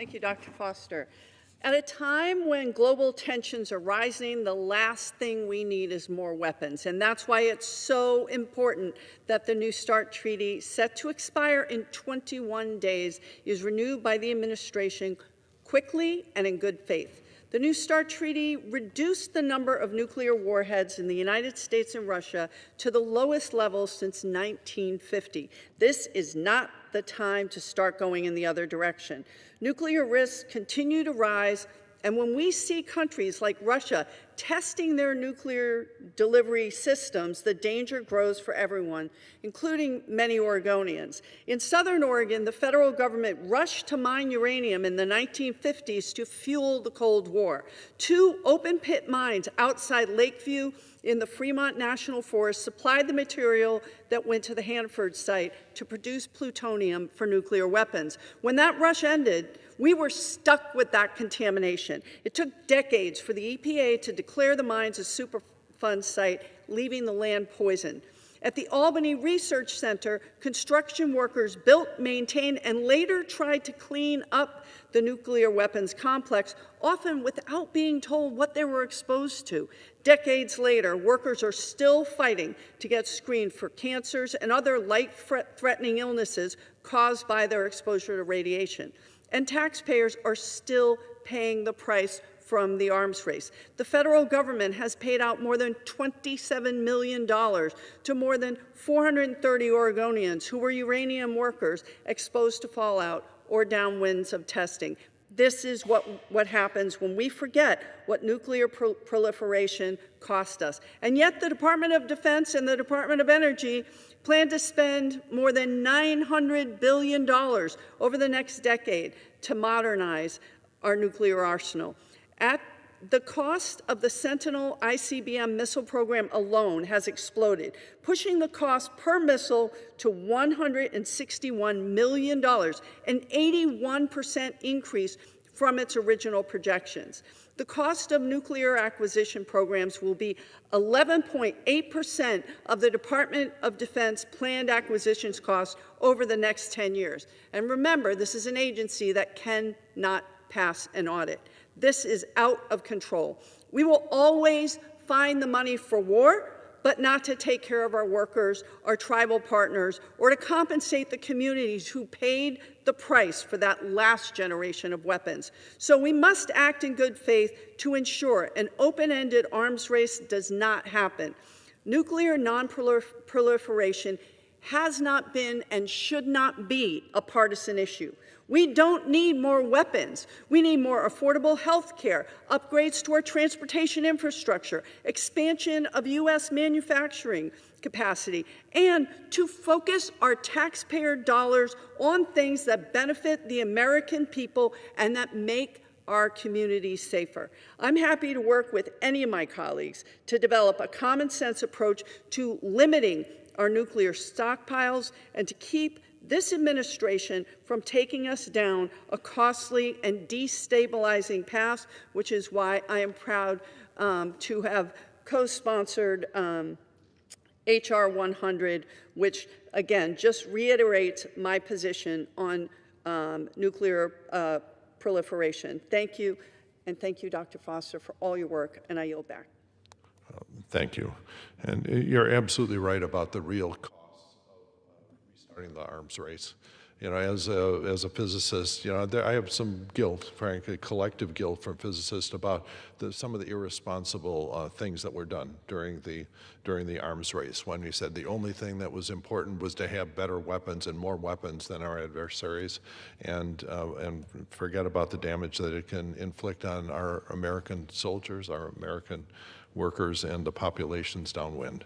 Thank you, Dr. Foster. At a time when global tensions are rising, the last thing we need is more weapons. And that's why it's so important that the New START treaty, set to expire in 21 days, is renewed by the administration quickly and in good faith. The New START treaty reduced the number of nuclear warheads in the United States and Russia to the lowest level since 1950. This is not the time to start going in the other direction. Nuclear risks continue to rise, and when we see countries like Russia testing their nuclear delivery systems, the danger grows for everyone, including many Oregonians. In Southern Oregon, the federal government rushed to mine uranium in the 1950s to fuel the Cold War. 2 open-pit mines outside Lakeview in the Fremont National Forest supplied the material that went to the Hanford site to produce plutonium for nuclear weapons. When that rush ended, we were stuck with that contamination. It took decades for the EPA to declare the mines a Superfund site, leaving the land poisoned. At the Albany Research Center, construction workers built, maintained, and later tried to clean up the nuclear weapons complex, often without being told what they were exposed to. Decades later, workers are still fighting to get screened for cancers and other life-threatening illnesses caused by their exposure to radiation. And taxpayers are still paying the price from the arms race. The federal government has paid out more than $27 million to more than 430 Oregonians who were uranium workers exposed to fallout or downwinds of testing. This is what happens when we forget what nuclear proliferation cost us. And yet the Department of Defense and the Department of Energy plan to spend more than $900 billion over the next decade to modernize our nuclear arsenal. The cost of the Sentinel ICBM missile program alone has exploded, pushing the cost per missile to $161 million, an 81% increase from its original projections. The cost of nuclear acquisition programs will be 11.8% of the Department of Defense planned acquisitions costs over the next 10 years. And remember, this is an agency that cannot pass an audit. This is out of control. We will always find the money for war, but not to take care of our workers, our tribal partners, or to compensate the communities who paid the price for that last generation of weapons. So we must act in good faith to ensure an open-ended arms race does not happen. Nuclear non-proliferation has not been and should not be a partisan issue. We don't need more weapons. We need more affordable health care, upgrades to our transportation infrastructure, expansion of U.S. manufacturing capacity, and to focus our taxpayer dollars on things that benefit the American people and that make our communities safer. I'm happy to work with any of my colleagues to develop a common sense approach to limiting our nuclear stockpiles and to keep this administration from taking us down a costly and destabilizing path, which is why I am proud to have co-sponsored H.R. 100, which, again, just reiterates my position on nuclear proliferation. Thank you, and thank you, Dr. Foster, for all your work, and I yield back. Thank you. And you're absolutely right about the real costs of restarting the arms race. You know, as a physicist, you know, I have some guilt, frankly, collective guilt from physicists about some of the irresponsible things that were done during the arms race. When we said the only thing that was important was to have better weapons and more weapons than our adversaries, and forget about the damage that it can inflict on our American soldiers, our American workers, and the populations downwind.